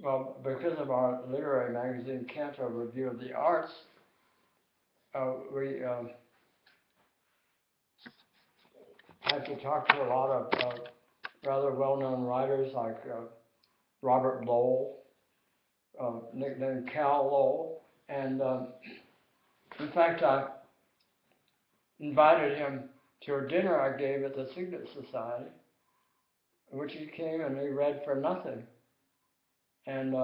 well, because of our literary magazine, Canto Review of the Arts, we had to talk to a lot of rather well-known writers like Robert Lowell, nicknamed Cal Lowell, and in fact, I invited him to a dinner I gave at the Signet Society, which he came and he read for nothing. And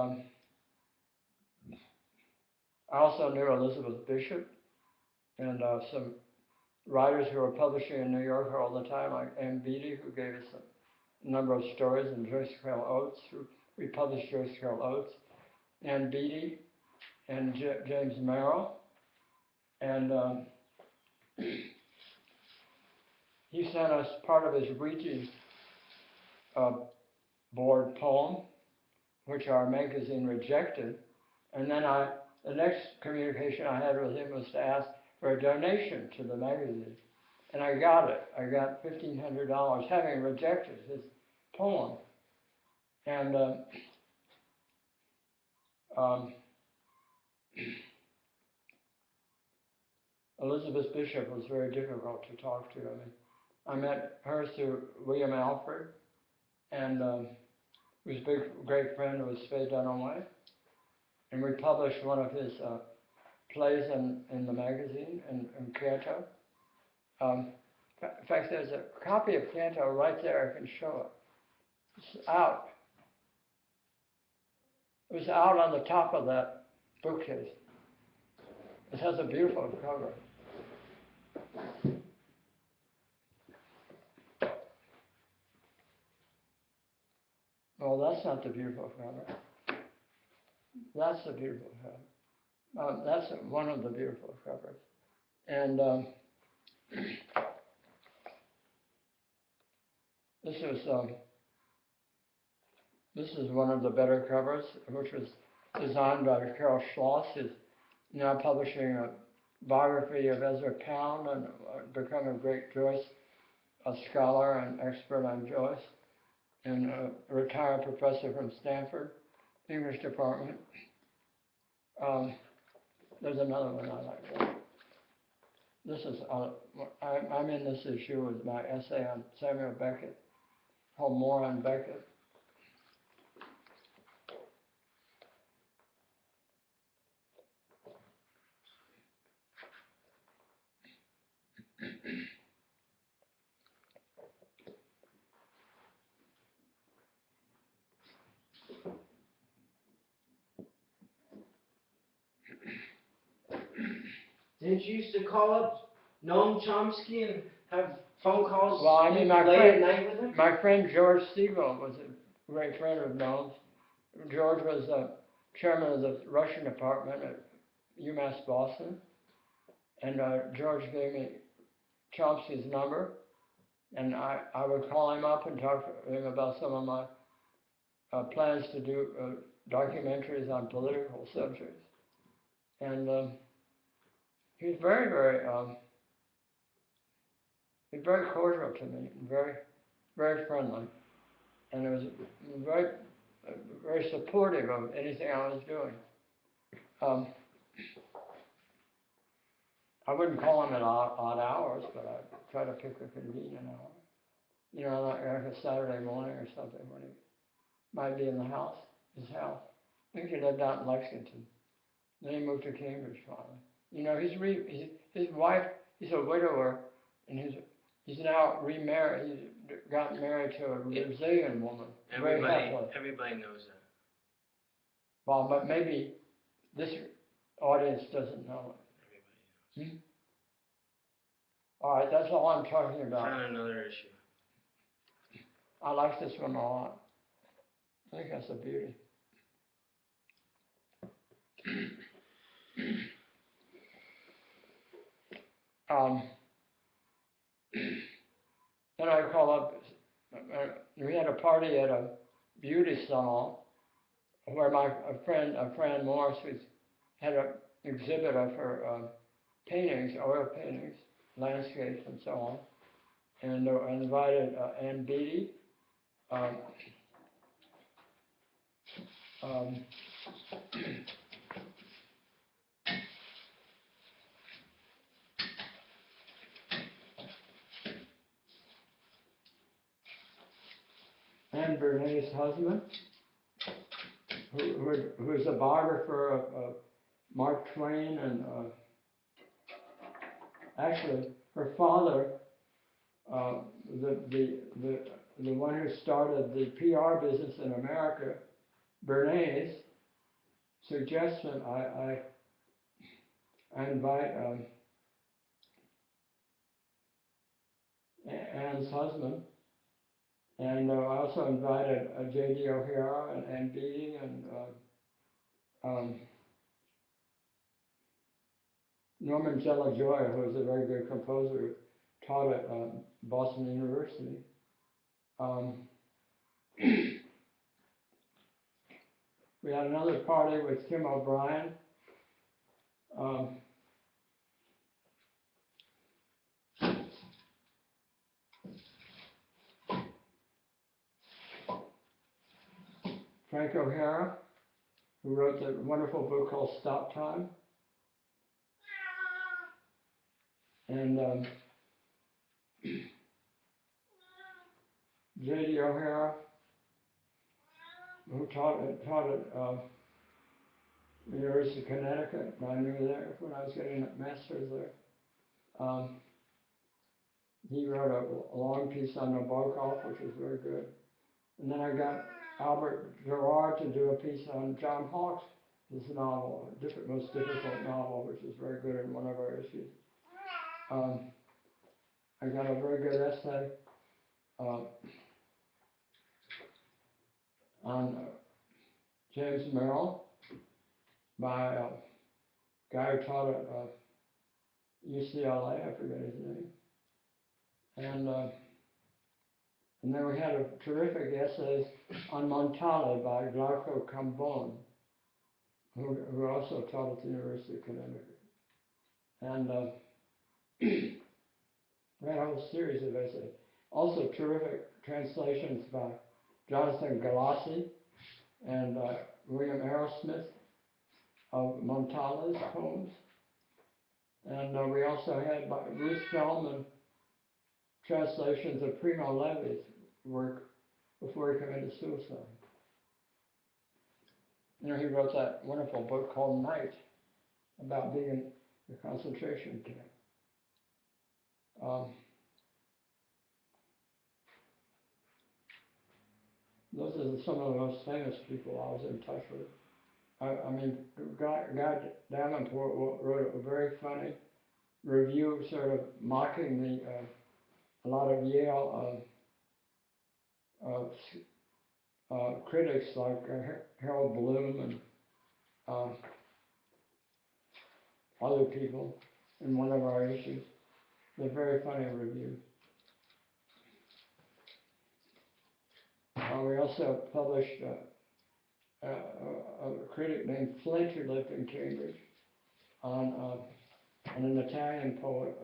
I also knew Elizabeth Bishop and some writers who were publishing in New York all the time, like Ann Beattie, who gave us a number of stories, and Joyce Carol Oates, who republished Joyce Carol Oates, Ann Beattie, and James Merrill. And he sent us part of his Ouija board poem, which our magazine rejected. And then the next communication I had with him was to ask for a donation to the magazine. And I got it. I got $1,500, having rejected his poem. And Elizabeth Bishop was very difficult to talk to. I mean, I met her through William Alfred, and he was a great friend of Faye Dunaway. And we published one of his plays in the magazine, in Canto. In fact, there's a copy of Canto right there. I can show it. It's out. It was out on the top of that bookcase. It has a beautiful cover. Oh, that's not the beautiful cover. That's the beautiful cover. That's one of the beautiful covers. And this is one of the better covers, which was designed by Carol Schloss, who's now publishing a biography of Ezra Pound and become a great Joyce scholar and expert on Joyce, and a retired professor from Stanford, English department. There's another one I like. This is, I'm in this issue with my essay on Samuel Beckett, called More on Beckett. Didn't you used to call up Noam Chomsky and have phone calls late at night with him? My friend George Siegel was a great friend of Noam's. George was chairman of the Russian department at UMass Boston, and George gave me Chomsky's number, and I would call him up and talk to him about some of my plans to do documentaries on political subjects. And he's very, he's very cordial to me, and very, very friendly, and it was very, very supportive of anything I was doing. I wouldn't call him at odd hours, but I'd try to pick a convenient hour. You know, like a Saturday morning or something when he might be in the house, his house. I think he lived out in Lexington. Then he moved to Cambridge finally. You know, his wife, he's a widower, and he's now remarried. He's gotten married to a Brazilian woman. Everybody knows that. Well, but maybe this audience doesn't know it. Everybody knows. All right, that's all I'm talking about. Found another issue. I like this one a lot. I think that's a beauty. Then I call up, we had a party at a beauty salon where a friend Fran Morris had an exhibit of her paintings, oil paintings, landscapes, and so on. And I invited Ann Beattie, Um, Anne Bernays' husband, who's a biographer of Mark Twain, and actually her father, the one who started the PR business in America, Bernays, suggested I invite Anne's husband, and I also invited J.D. O'Hara and Ann Beattie and Norman Jellijoy, who is a very good composer, taught at Boston University. We had another party with Kim O'Brien. Frank O'Hara, who wrote the wonderful book called Stop Time. And J.D. O'Hara, who taught at University of Connecticut. I knew there when I was getting a master's there. He wrote a long piece on Nabokov, which was very good. And then I got Albert Gerard to do a piece on John Hawkes, his novel, most difficult novel, which is very good in one of our issues. I got a very good essay on James Merrill by a guy who taught at UCLA, I forget his name. And then we had a terrific essay on Montale by Glauco Cambon, who also taught at the University of Connecticut. And we had a whole series of essays. Also terrific translations by Jonathan Galassi and William Arrowsmith of Montale's poems. And we also had by Ruth Feldman translations of Primo Levi's work before he committed suicide. You know, he wrote that wonderful book called Night about being in the concentration camp. Those are some of the most famous people I was in touch with. I mean, Guy Davenport wrote a very funny review, sort of mocking a lot of Yale critics like Harold Bloom and other people in one of our issues. They're very funny reviews. We also published a critic named Flint who lived in Cambridge on an Italian poet,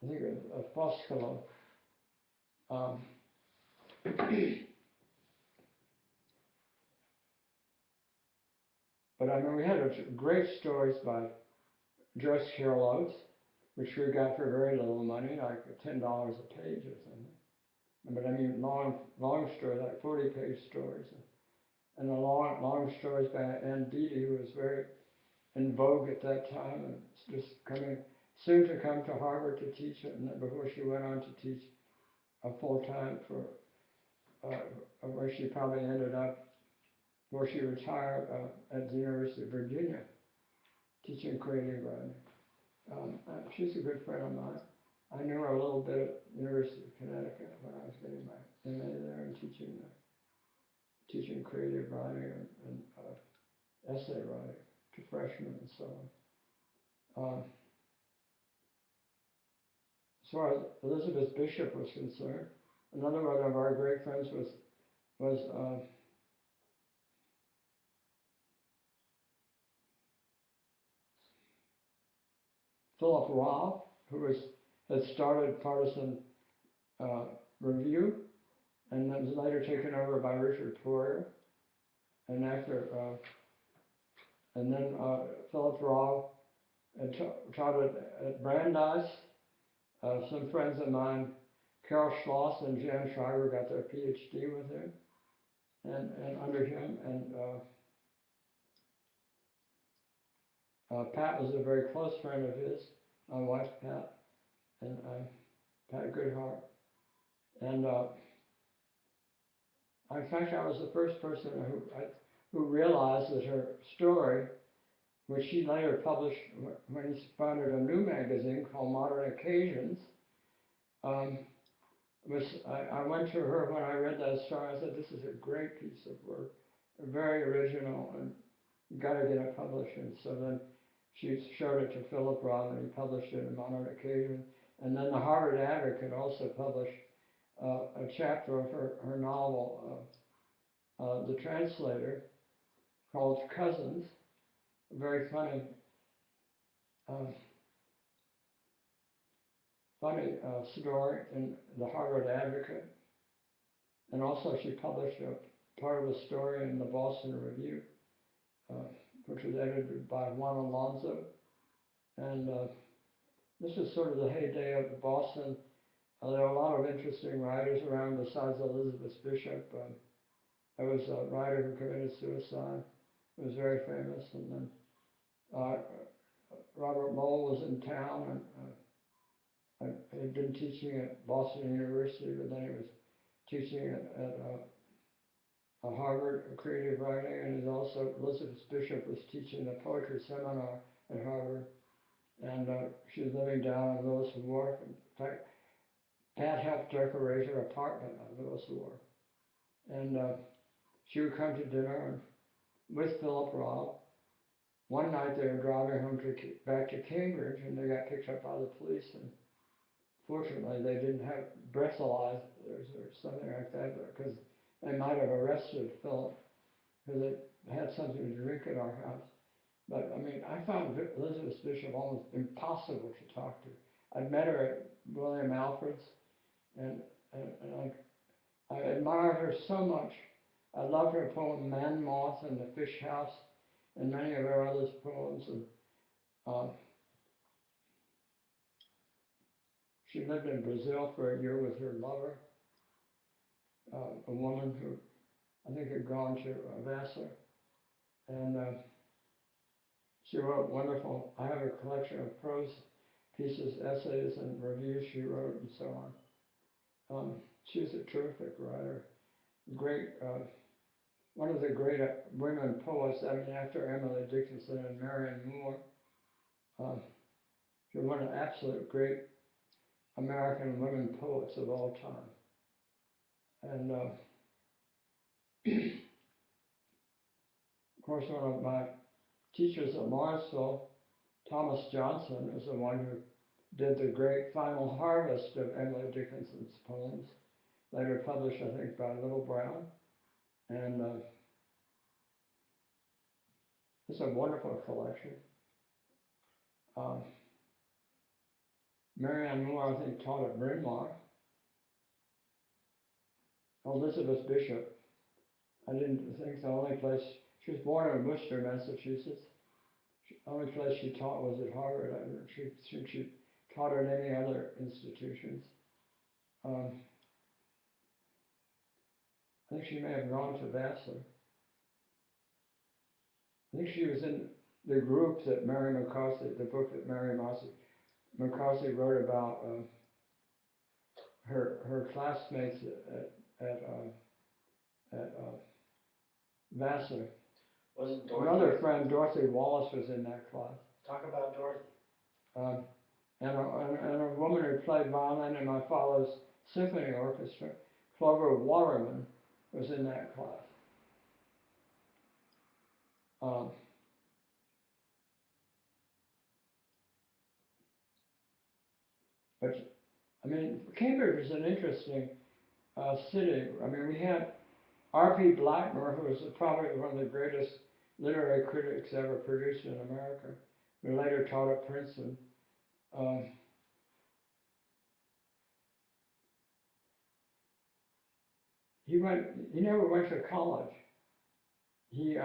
I think it was Foscolo. But I mean, we had great stories by Joyce Carol Oates, which we got for very little money, like $10 a page or something. But I mean, long stories, like 40-page stories. And the long stories by Ann Beattie, who was very in vogue at that time, and just soon to come to Harvard to teach it, and then before she went on to teach full-time for where she probably ended up, where she retired at the University of Virginia, teaching creative writing. She's a good friend of mine. I knew her a little bit at the University of Connecticut when I was getting my MA there and teaching creative writing and essay writing to freshmen and so on. As far as Elizabeth Bishop was concerned, another one of our great friends was Philip Roth, who had started Partisan Review, and then was later taken over by Richard Poirier. and and then Philip Roth taught at Brandeis. Some friends of mine, Carol Schloss and Jan Schreiber, got their PhD with him, and under him, and Pat was a very close friend of his, my wife Pat, and Pat Goodhart, and in fact I was the first person who realized that her story, which she later published when he founded a new magazine called Modern Occasions, I went to her when I read that story. I said, "This is a great piece of work, very original, and you got to get it published." And so then she showed it to Philip Roth, and he published it in Modern Occasion. And then the Harvard Advocate also published a chapter of her novel, The Translator, called Cousins, a very funny story in the Harvard Advocate. And also she published a part of a story in the Boston Review, which was edited by Juan Alonso. And this was sort of the heyday of Boston. There were a lot of interesting writers around besides Elizabeth Bishop. There was a writer who committed suicide, who was very famous. And then Robert Lowell was in town, and he'd been teaching at Boston University, but then he was teaching at Harvard, creative writing, and Elizabeth Bishop was teaching the poetry seminar at Harvard, and she was living down on Lewis Wharf. In fact, Pat helped decorate her apartment on Lewis Wharf, and she would come to dinner and with Philip Roth. One night they were driving home back to Cambridge, and they got picked up by the police, and fortunately they didn't have breathalyzers or something like that, because they might have arrested Philip, because they had something to drink at our house. But I mean, I found Elizabeth Bishop almost impossible to talk to. I'd met her at William Alfred's, and I admired her so much. I loved her poem Man Moth and the Fish House, and many of her other poems. And she lived in Brazil for a year with her lover, a woman who I think had gone to Vassar, and she wrote wonderful. I have a collection of prose pieces, essays, and reviews she wrote, and so on. She was a terrific writer, great. One of the great women poets. I mean, after Emily Dickinson and Marianne Moore, she was one of the absolute great American women poets of all time. And of course, one of my teachers at Lawrenceville, Thomas Johnson, is the one who did the great Final Harvest of Emily Dickinson's poems, later published, I think, by Little Brown. And it's a wonderful collection. Marianne Moore, I think, taught at Bryn Mawr. Elizabeth Bishop, I didn't think the only place, she was born in Worcester, Massachusetts. The only place she taught was at Harvard. I don't think she taught at any other institutions. I think she may have gone to Vassar. I think she was in the group that Mary McCarthy, the book that Mary McCarthy wrote about her classmates at Vassar. Wasn't Dorothy? Another friend, Dorothy Wallace, was in that class. Talk about Dorothy. And a woman who played violin in my father's symphony orchestra, Clover Waterman, was in that class. But I mean, Cambridge is an interesting city. I mean, we had R.P. Blackmer, who was probably one of the greatest literary critics ever produced in America, who later taught at Princeton. He never went to college. he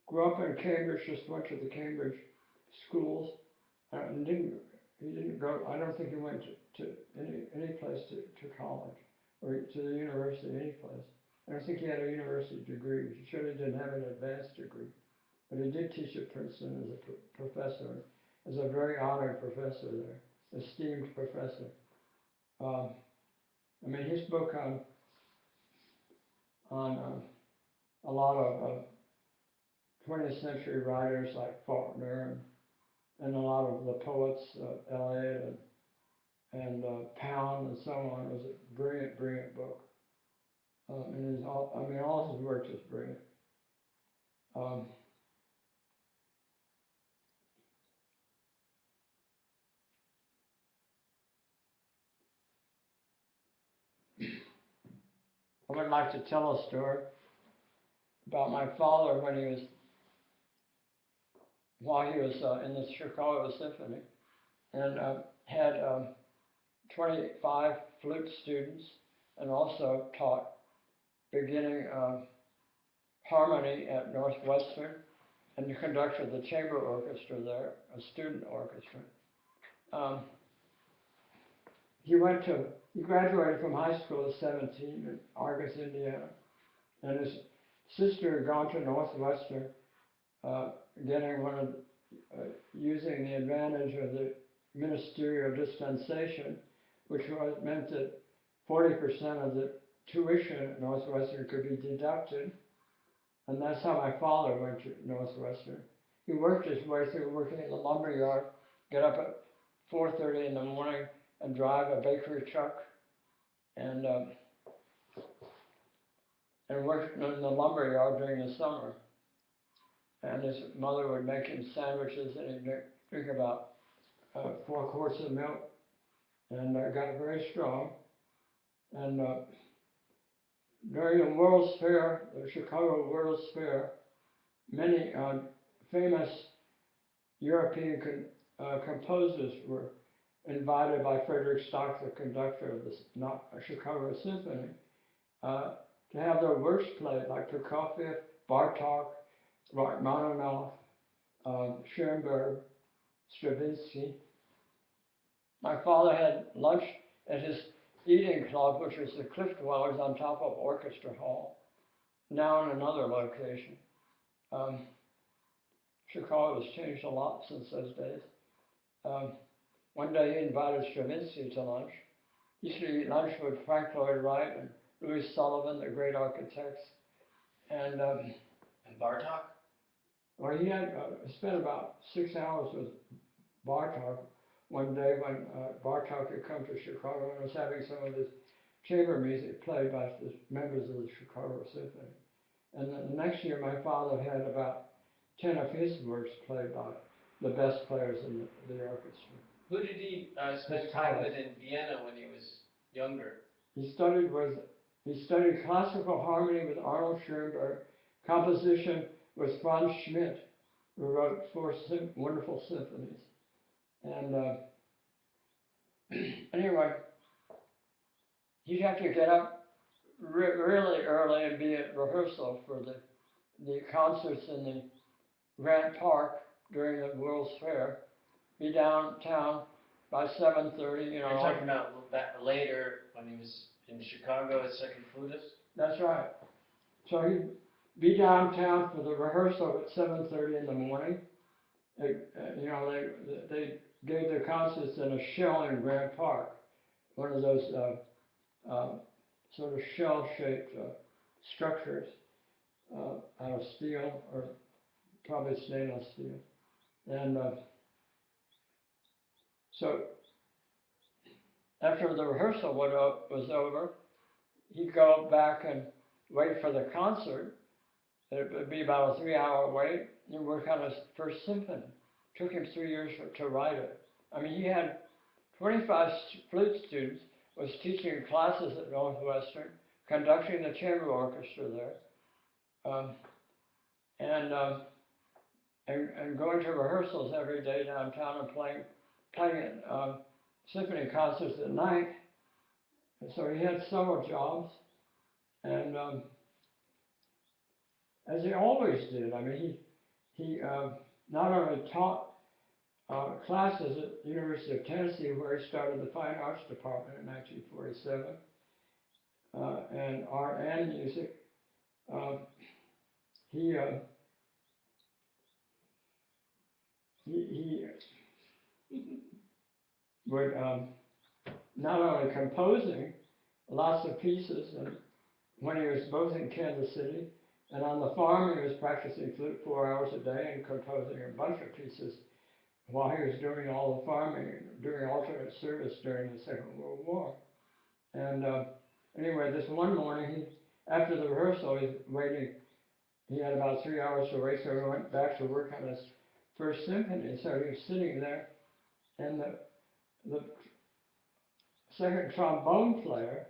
grew up in Cambridge, just went to the Cambridge schools, and he didn't go, I don't think he went to any place to college, or to the university, any place. I don't think he had a university degree. He surely didn't have an advanced degree. But he did teach at Princeton as a professor, as a very honored professor there, esteemed professor. I mean, his book on a lot of 20th century writers like Faulkner and a lot of the poets, Eliot and Pound and so on, was a brilliant, brilliant book. And all his work is brilliant. I would like to tell a story about my father while he was in the Chicago Symphony, and had 25 flute students, and also taught beginning harmony at Northwestern, and the conductor of the chamber orchestra there, a student orchestra. He graduated from high school at 17 in Argos, Indiana, and his sister had gone to Northwestern, using the advantage of the ministerial dispensation, which meant that 40% of the tuition at Northwestern could be deducted, and that's how my father went to Northwestern. He worked his way through working in the lumber yard, get up at 4:30 in the morning and drive a bakery truck, and worked in the lumber yard during the summer. And his mother would make him sandwiches, and he'd drink about 4 quarts of milk, and got very strong. And during the World's Fair, the Chicago World's Fair, many famous European composers were invited by Frederick Stock, the conductor of the Chicago Symphony, to have their works played, like Prokofiev, Bartok, Rachmaninoff, Schoenberg, Stravinsky. My father had lunch at his eating club, which was the Cliff Dwellers on top of Orchestra Hall, now in another location. Chicago has changed a lot since those days. One day he invited Stravinsky to lunch. He used to eat lunch with Frank Lloyd Wright and Louis Sullivan, the great architects. And Bartok? Well, he had spent about 6 hours with Bartok one day when Bartok had come to Chicago and was having some of his chamber music played by the members of the Chicago Symphony. And then the next year, my father had about 10 of his works played by the best players in the orchestra. Who did he spend time with in Vienna when he was younger? He studied classical harmony with Arnold Schoenberg, composition with Franz Schmidt, who wrote 4 wonderful symphonies. And anyway, he'd have to get up really early and be at rehearsal for the concerts in the Grant Park during the World's Fair, be downtown by 7:30, You're talking about that later when he was in Chicago as second flutist? That's right. So he'd be downtown for the rehearsal at 7:30 in the morning. They gave their concerts in a shell in Grant Park, one of those sort of shell-shaped structures out of steel, or probably stainless steel. And so after the rehearsal was over, he'd go back and wait for the concert. It would be about a 3-hour wait, and work on his first symphony. It took him 3 years to write it. I mean, he had 25 flute students, was teaching classes at Northwestern, conducting the chamber orchestra there, and going to rehearsals every day downtown and playing symphony concerts at night. And so he had several jobs, and as he always did. I mean, he not only taught classes at the University of Tennessee, where he started the Fine Arts Department in 1947, and art and music. He would not only composing lots of pieces, and when he was both in Kansas City and on the farm, he was practicing flute 4 hours a day and composing a bunch of pieces while he was doing all the farming, doing alternate service during the Second World War. And anyway, this one morning, after the rehearsal, he was waiting. He had about 3 hours to wait, so he went back to work on his first symphony. So he was sitting there, and the second trombone player,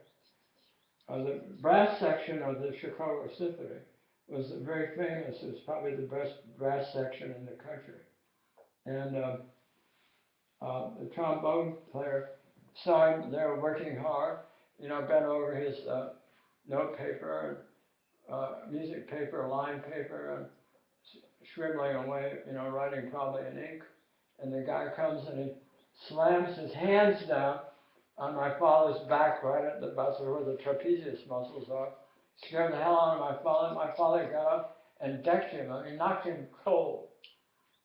the brass section of the Chicago Symphony, was very famous. It was probably the best brass section in the country. And the trombone player saw him there working hard, bent over his note paper and music paper, line paper, and scribbling away, writing probably in ink. And the guy comes and he slams his hands down on my father's back, right at the base where the trapezius muscles are. Scared the hell out of my father. My father got up and decked him. I mean, knocked him cold.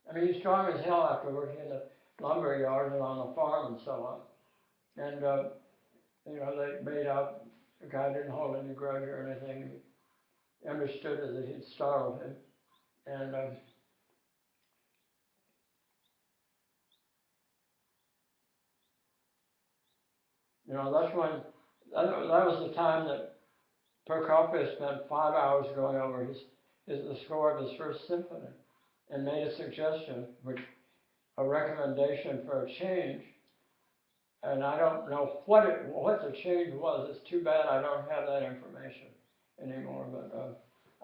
I mean, he's strong as hell after working in the lumber yard and on the farm and so on. And, they made out the guy didn't hold any grudge or anything. He understood it that he'd startled him. And that's when, that was the time that Prokofiev spent 5 hours going over the score of his first symphony and made a suggestion, a recommendation for a change. And I don't know what the change was. It's too bad I don't have that information anymore, but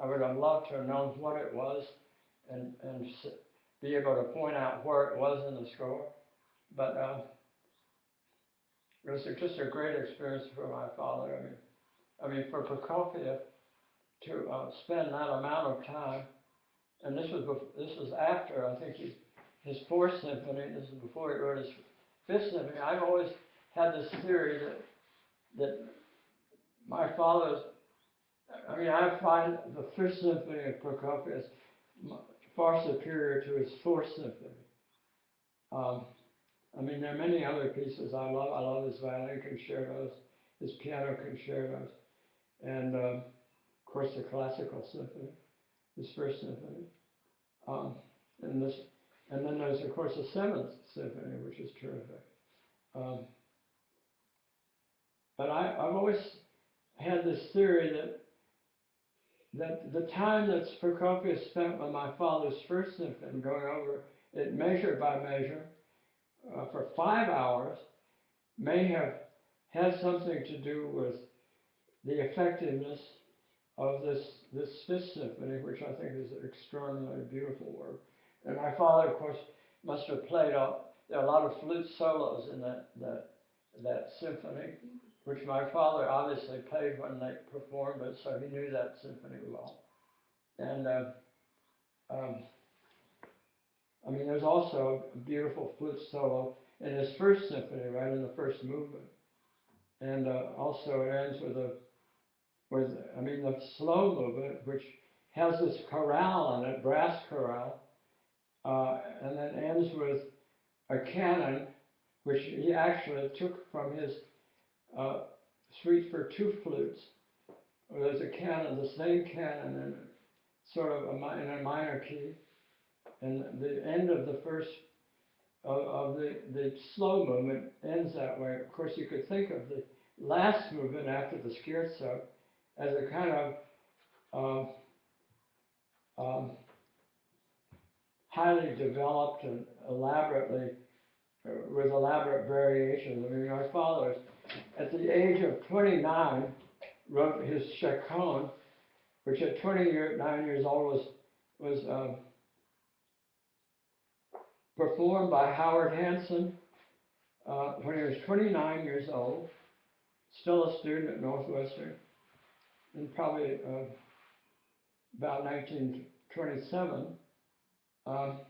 I would have loved to have known what it was and be able to point out where it was in the score. But it was just a great experience for my father. I mean, for Prokofiev to spend that amount of time, and this was after, I think, his fourth symphony. This is before he wrote his fifth symphony. I've always had this theory that my father's, I find the fifth symphony of Prokofiev far superior to his fourth symphony. There are many other pieces I love. I love his violin concertos, his piano concertos, and of course the classical symphony, his first symphony. And then there's of course the seventh symphony, which is terrific. But I've always had this theory that the time that Prokofiev spent with my father's first symphony, going over it measure by measure for 5 hours, may have had something to do with the effectiveness of this fifth symphony, which I think is an extraordinarily beautiful work. And my father, of course, must have played there are a lot of flute solos in that symphony, which my father obviously played when they performed it, so he knew that symphony well. And there's also a beautiful flute solo in his first symphony, right in the first movement. And also it ends the slow movement, which has this chorale in it, brass chorale, and then ends with a canon, which he actually took from his suite for two flutes. There's a canon, the same canon, in sort of in a minor key, and the end of the first of the slow movement ends that way. Of course, you could think of the last movement after the scherzo as a kind of highly developed and with elaborate variations. My father, at the age of 29, wrote his Chaconne, which at 9 years old was performed by Howard Hanson when he was 29 years old, still a student at Northwestern, and probably about 1927, um,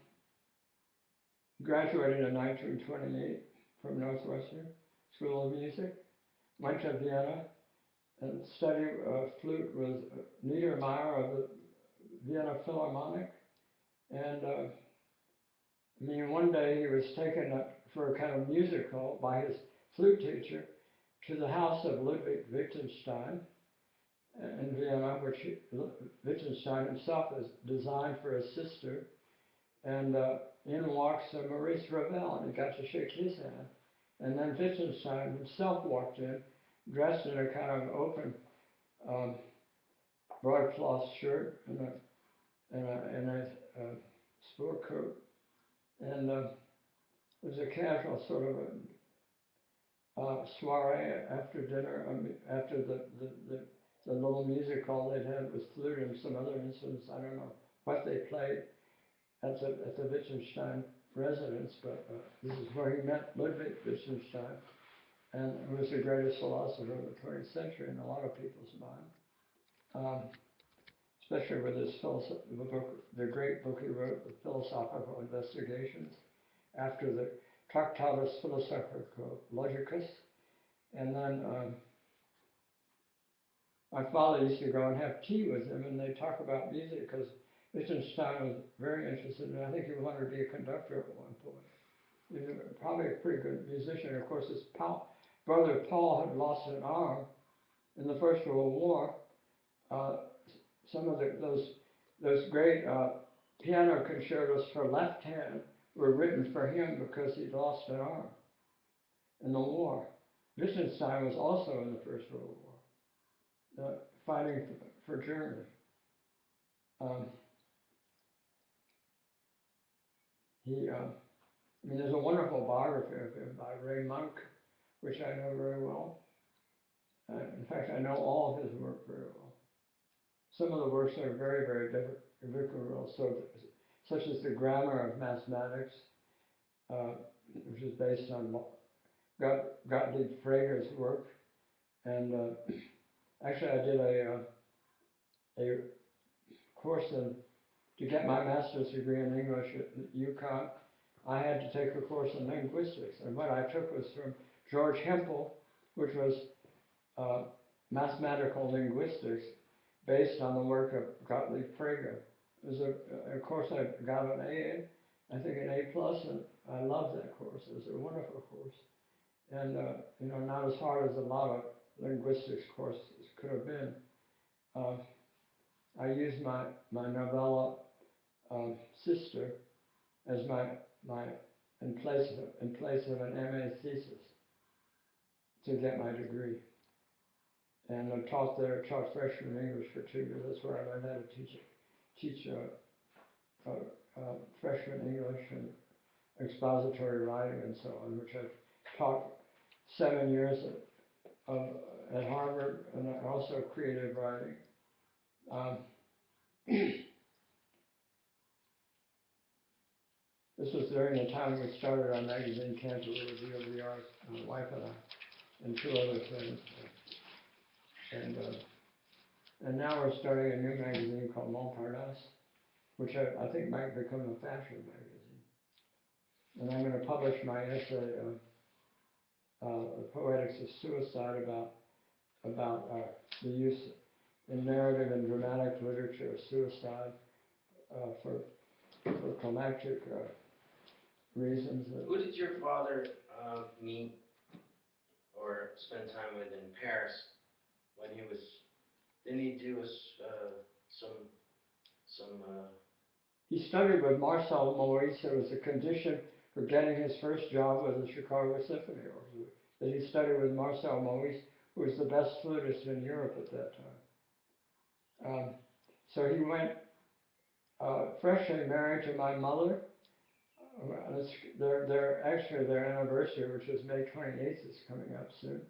graduated in 1928 from Northwestern School of Music, went to Vienna and studied flute with Niedermeyer of the Vienna Philharmonic. And I mean, one day he was taken up for a kind of musical by his flute teacher to the house of Ludwig Wittgenstein in Vienna, which Wittgenstein himself has designed for his sister. And in walks Maurice Ravel, and he got to shake his hand. And then Wittgenstein himself walked in, dressed in a kind of open broadcloth shirt and a sport coat. And it was a casual sort of a soiree after dinner, after the little music hall they'd had with flute and some other instruments. I don't know what they played at the Wittgenstein residence, but this is where he met Ludwig Wittgenstein, and who was the greatest philosopher of the 20th century in a lot of people's mind, especially with his the great book he wrote, The Philosophical Investigations, after the Tractatus Philosophico-Logicus. And then my father used to go and have tea with him, and they talk about music, because Wittgenstein was very interested, and I think he wanted to be a conductor at one point. He was probably a pretty good musician. Of course, his brother Paul had lost an arm in the First World War. Some of those great piano concertos for left hand were written for him because he'd lost an arm in the war. Wittgenstein was also in the First World War, fighting for Germany. I mean, there's a wonderful biography of him by Ray Monk, which I know very well. In fact, I know all of his work very well. Some of the works are very, very difficult, such as the Grammar of Mathematics, which is based on Gottlieb Frege's work. And actually, I did a course to get my master's degree in English at UConn. I had to take a course in linguistics, and what I took was from George Hempel, which was mathematical linguistics based on the work of Gottlieb Frege. It was a course I got an A, I think an A+, and I loved that course. It was a wonderful course, and you know, not as hard as a lot of linguistics courses could have been. I used my novella Sister as in place of an MA thesis to get my degree, and I taught freshman English for 2 years. That's where I learned how to teach freshman English and expository writing and so on, which I taught 7 years at Harvard, and also creative writing. This was during the time we started our magazine, Canterbury Review of the Arts, my wife and I, and 2 other friends. And now we're starting a new magazine called Montparnasse, which I think might become a fashion magazine. And I'm going to publish my essay, The Poetics of Suicide, about the use in narrative and dramatic literature of suicide for climactic reasons. Who did your father meet or spend time with in Paris when he was? Didn't he do some? He studied with Marcel Moïse. It was a condition for getting his first job with the Chicago Symphony Orchestra that he studied with Marcel Moïse, who was the best flutist in Europe at that time. So he went freshly married to my mother. Their anniversary, which is May 28th, is coming up soon.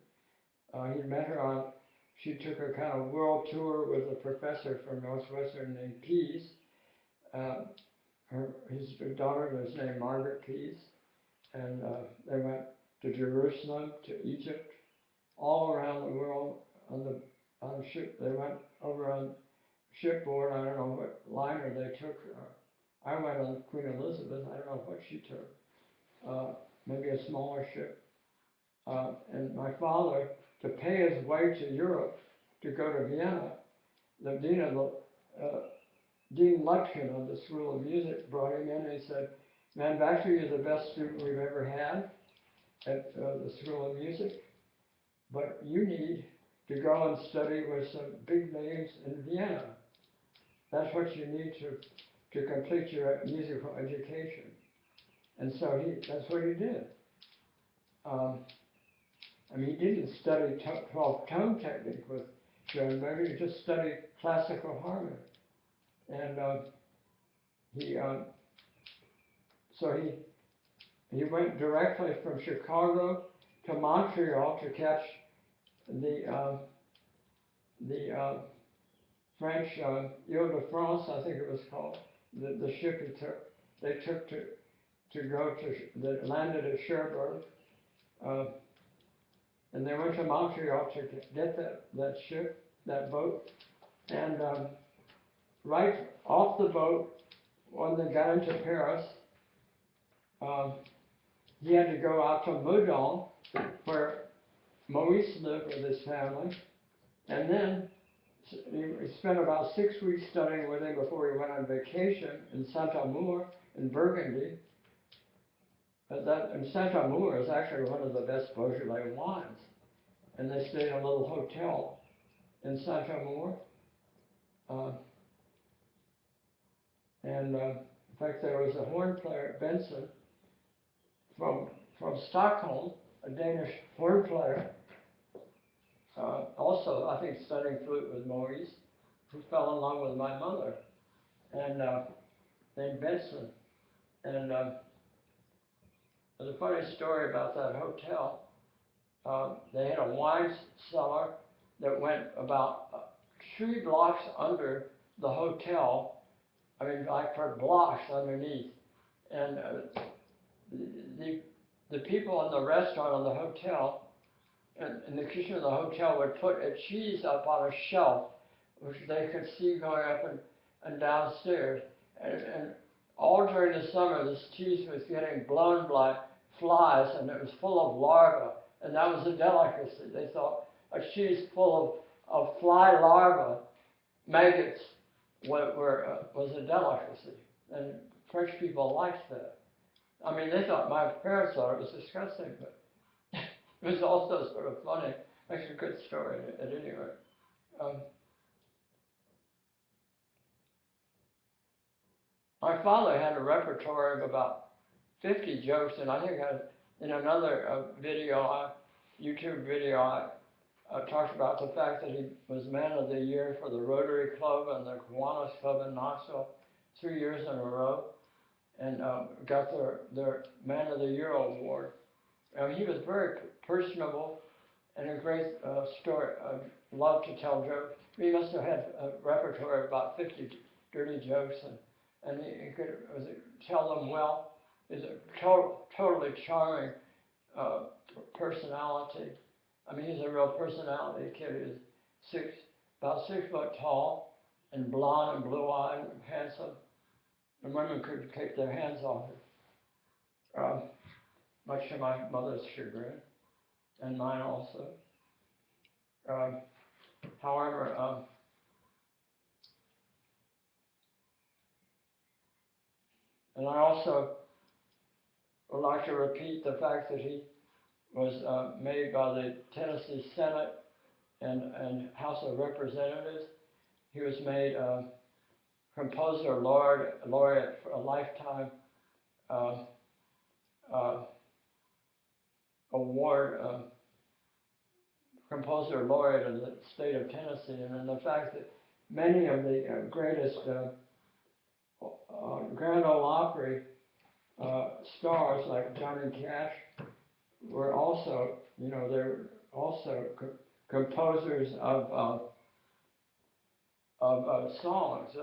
He met her she took a kind of world tour with a professor from Northwestern named Pease. His daughter was named Margaret Pease, and they went to Jerusalem, to Egypt, all around the world on ship. They went over on shipboard. I don't know what liner they took. I went on Queen Elizabeth. I don't know what she took. Maybe a smaller ship. And my father, to pay his way to Europe, to go to Vienna, the dean of the Dean Lutkin of the School of Music brought him in and he said, "Man, Baxter, you're the best student we've ever had at the School of Music, but you need to go and study with some big names in Vienna. That's what you need to complete your musical education." And so that's what he did. I mean, he didn't study 12-tone technique with Schoenberg, he just studied classical harmony. And he went directly from Chicago to Montreal to catch the French Ile-de-France, I think it was called, the ship they took to go that landed at Cherbourg. And they went to Montreal to get that ship, that boat. And right off the boat, when they got into Paris, he had to go out to Meudon, where Maurice lived with his family. And then he spent about 6 weeks studying with him before he went on vacation in Saint-Amour in Burgundy. And Saint-Amour is actually one of the best Beaujolais wines. And they stayed in a little hotel in Saint-Amour. In fact, there was a horn player, Benson, from Stockholm, a Danish horn player, also, I think, studying flute with Maurice, who fell in love with my mother, and named Benson. And there's a funny story about that hotel. They had a wine cellar that went about 3 blocks under the hotel. I mean, like for blocks underneath. And the people in the restaurant in the hotel, and in the kitchen of the hotel, would put a cheese up on a shelf, which they could see going up and downstairs. And all during the summer, this cheese was getting blown by flies, and it was full of larvae. And that was a delicacy. They thought a cheese full of fly larvae, maggots, was a delicacy. And French people liked that. I mean, my parents thought it was disgusting, but it was also sort of funny. Makes a good story at any rate. My father had a repertoire of about 50 jokes, and I think in another YouTube video, I talked about the fact that he was Man of the Year for the Rotary Club and the Kiwanis Club in Knoxville 3 years in a row, and got their Man of the Year award. He was very personable and a great story. Loved to tell jokes. He must have had a repertoire of about 50 dirty jokes, and he could tell them well. He's a totally charming personality. I mean, he's a real personality kid. He's about 6 foot tall, and blonde and blue-eyed, and handsome. And women could take their hands off him, much to my mother's chagrin, and mine also. However, and I also would like to repeat the fact that he was made by the Tennessee Senate and House of Representatives. He was made composer laureate for a lifetime award, composer laureate of the state of Tennessee, and then the fact that many of the greatest Grand Ole Opry stars like Johnny Cash were also, they're also composers of songs,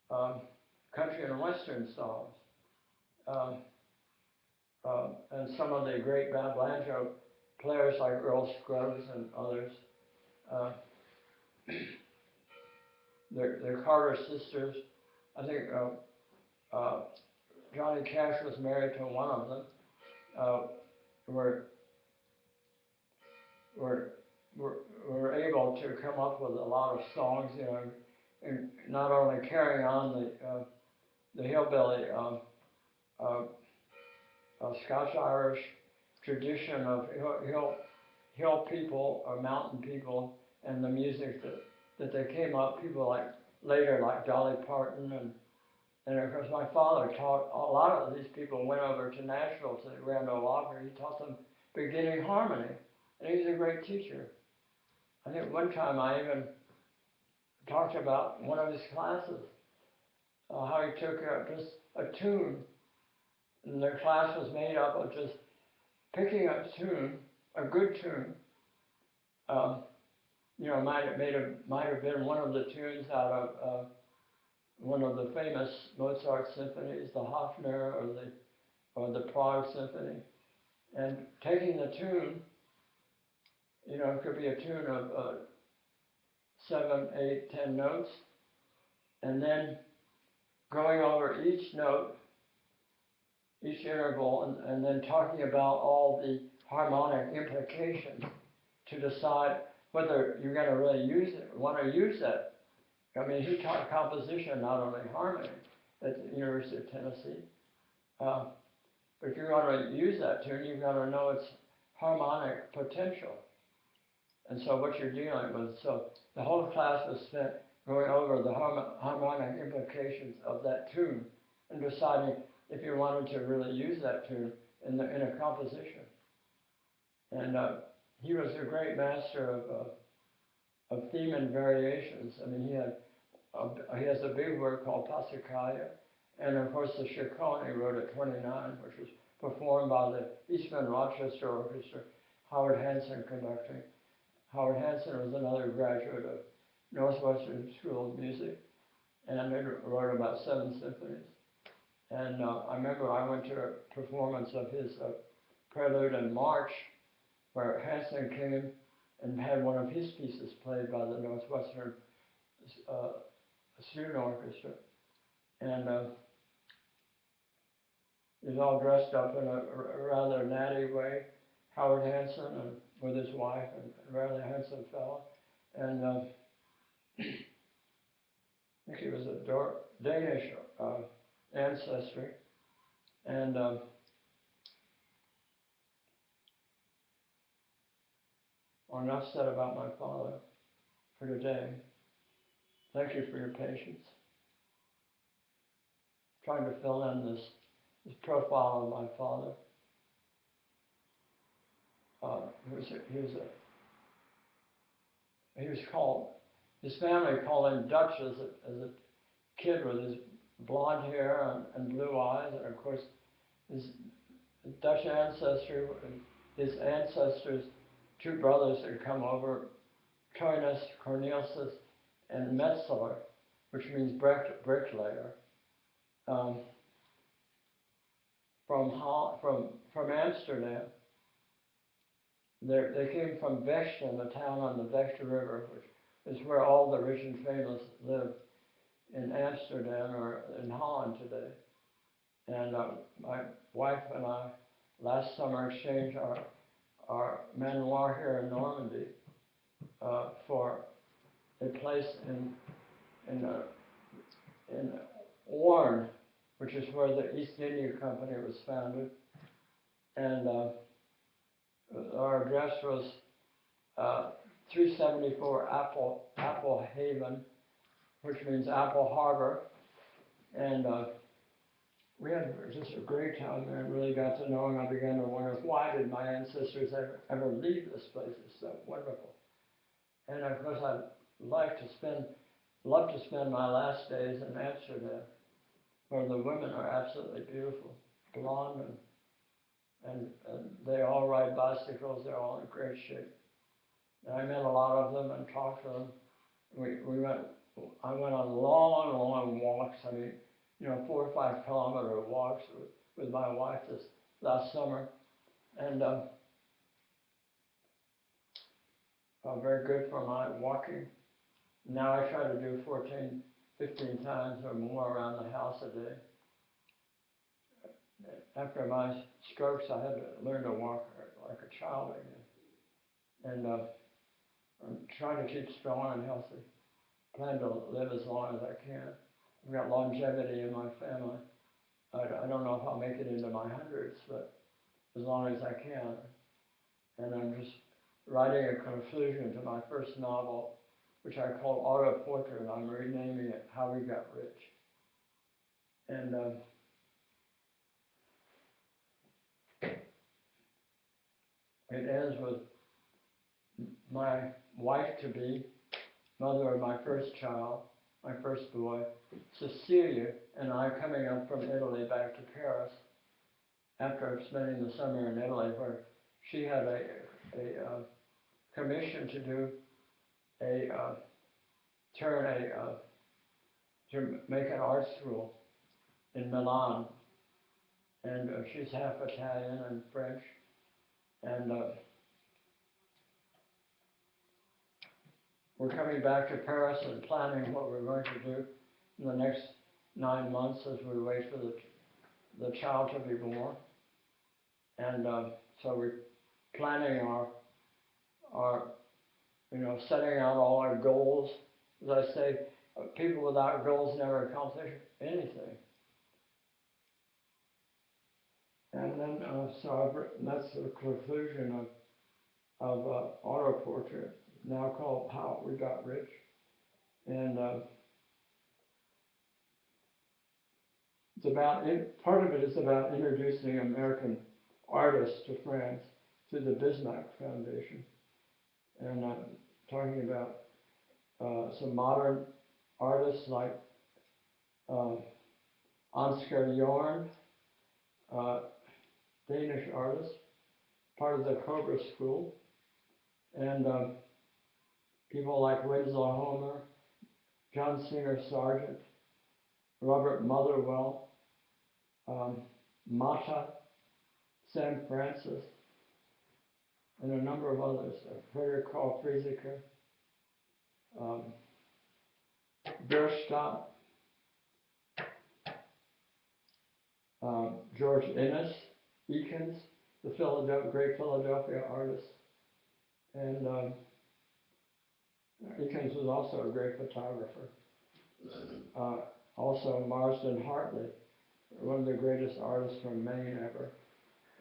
of country and western songs. And some of the great banjo players like Earl Scruggs and others. the Carter sisters. I think Johnny Cash was married to one of them. Uh, were, were, were able to come up with a lot of songs, you know, and not only carrying on the hillbilly uh, Scotch-Irish tradition of hill people or mountain people, and the music that they came up, people like later like Dolly Parton, and of course my father taught, a lot of these people went over to Nashville to the Grand Ole Opry. He taught them beginning harmony, and he was a great teacher. I think one time I even talked about one of his classes, how he took just a tune, and their class was made up of just picking a tune, a good tune. You know, might have been one of the tunes out of one of the famous Mozart symphonies, the Hofner or the Prague Symphony, and taking the tune. You know, it could be a tune of 7, 8, 10 notes, and then going over each note, each interval, and then talking about all the harmonic implications to decide whether you're going to really want to use that. I mean, he taught composition, not only harmony, at the University of Tennessee. But if you want to use that tune, you've got to know its harmonic potential. And so what you're dealing with, so the whole class was spent going over the harmonic implications of that tune and deciding if you wanted to really use that tune in a composition. And he was a great master of theme and variations. I mean, he has a big work called Passacaglia, and of course the Chaconne he wrote at 29, which was performed by the Eastman Rochester Orchestra, Howard Hanson conducting. Howard Hanson was another graduate of Northwestern School of Music, and he wrote about 7 symphonies. And I remember I went to a performance of his Prelude and March, where Hanson came and had one of his pieces played by the Northwestern Student Orchestra. And he was all dressed up in a rather natty way, Howard Hanson, and with his wife, and a rather handsome fellow. And I think he was a Danish ancestry. And enough said about my father for today. Thank you for your patience. Trying to fill in this profile of my father. He was called, his family called him Dutch as a kid with his blonde hair and blue eyes, and of course his Dutch ancestry, his ancestors, 2 brothers had come over, Toinus Cornelius and Metzler, which means bricklayer, from Amsterdam. They came from Vechten, a town on the Vechte River, which is where all the rich and famous live in Amsterdam or in Holland today. And my wife and I last summer exchanged our manoir here in Normandy for a place in Orne, which is where the East India Company was founded. And our address was 374 Apple Haven, which means Apple Harbor. And we had just a great time there and really got to know him. I began to wonder, why did my ancestors ever leave this place? It's so wonderful. And of course, I'd love to spend my last days in Amsterdam, where the women are absolutely beautiful, blonde, and they all ride bicycles. They're all in great shape. And I met a lot of them and talked to them. I went on long walks. I mean, 4 or 5 kilometer walks with my wife this last summer, and very good for my walking. Now I try to do 14, 15 times or more around the house a day. After my strokes, I had to learn to walk like a child again. And I'm trying to keep strong and healthy. Plan to live as long as I can. I've got longevity in my family. I don't know if I'll make it into my hundreds, but as long as I can. And I'm just writing a conclusion to my first novel, which I call Auto Portrait. I'm renaming it How We Got Rich. And it ends with my wife-to-be, mother of my first child, my first boy, Cecilia, and I coming up from Italy back to Paris after spending the summer in Italy, where she had a commission to do to make an art school in Milan, and she's half Italian and French, and we're coming back to Paris and planning what we're going to do in the next 9 months as we wait for the child to be born, and so we're planning our setting out all our goals. As I say, people without goals never accomplish anything. And then, that's the conclusion of Auto Portrait, now called How We Got Rich. And part of it is about introducing American artists to France through the Bismarck Foundation. And I'm talking about some modern artists like Ansgar Jorn, Danish artist, part of the Cobra School, and people like Winslow Homer, John Singer Sargent, Robert Motherwell, Mata, Sam Francis, and a number of others, Frederick Karl Frieseker, Bierstadt, George Eakins, the great Philadelphia artist, and Eakins was also a great photographer. Also Marsden Hartley, one of the greatest artists from Maine ever,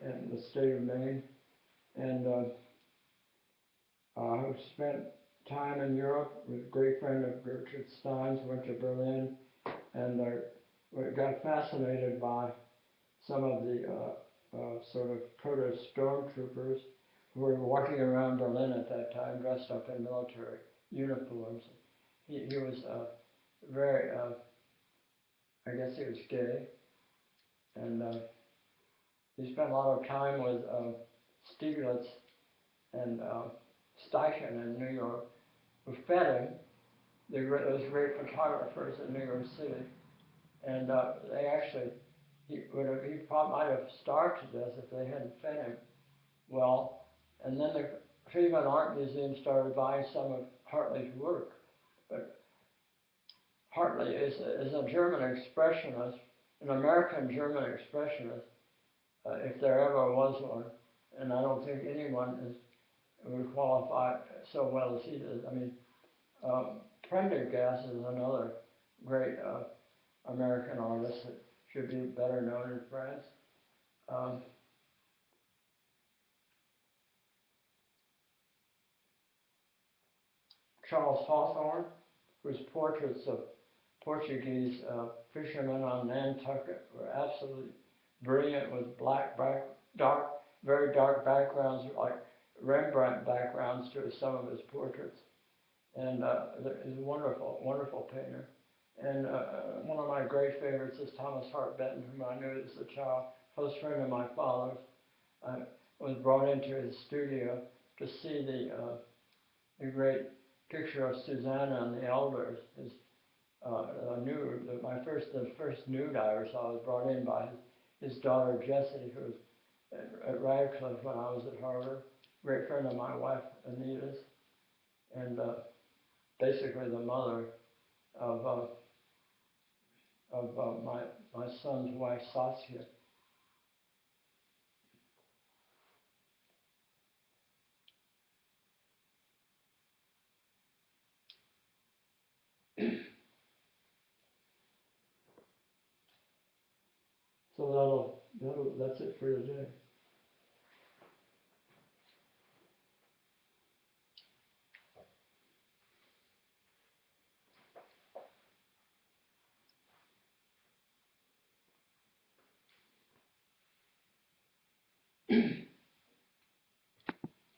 in the state of Maine, and who spent time in Europe, was a great friend of Gertrude Stein's, went to Berlin, and got fascinated by some of the sort of proto-stormtroopers who were walking around Berlin at that time, dressed up in military uniforms. He was very, I guess he was gay, and he spent a lot of time with Stieglitz and Steichen in New York, who fed him. Those great photographers in New York City, and they actually, he probably might have starved to death if they hadn't fed him well. And then the Cleveland Art Museum started buying some of Hartley's work. But Hartley is a German expressionist, an American German expressionist, if there ever was one. And I don't think anyone would qualify so well as he does. I mean, Prendergast is another great American artist that should be better known in France. Charles Hawthorne, whose portraits of Portuguese fishermen on Nantucket were absolutely brilliant, with very dark backgrounds, like Rembrandt backgrounds to some of his portraits. And he's a wonderful, wonderful painter. And one of my great favorites is Thomas Hart Benton, whom I knew as a child, close friend of my father's. I was brought into his studio to see the great picture of Susanna and the Elders. His nude, the first nude I ever saw was brought in by his daughter Jessie, who was at Radcliffe when I was at Harvard, great friend of my wife Anita's, and basically the mother of my son's wife, Saskia. So that's it for today.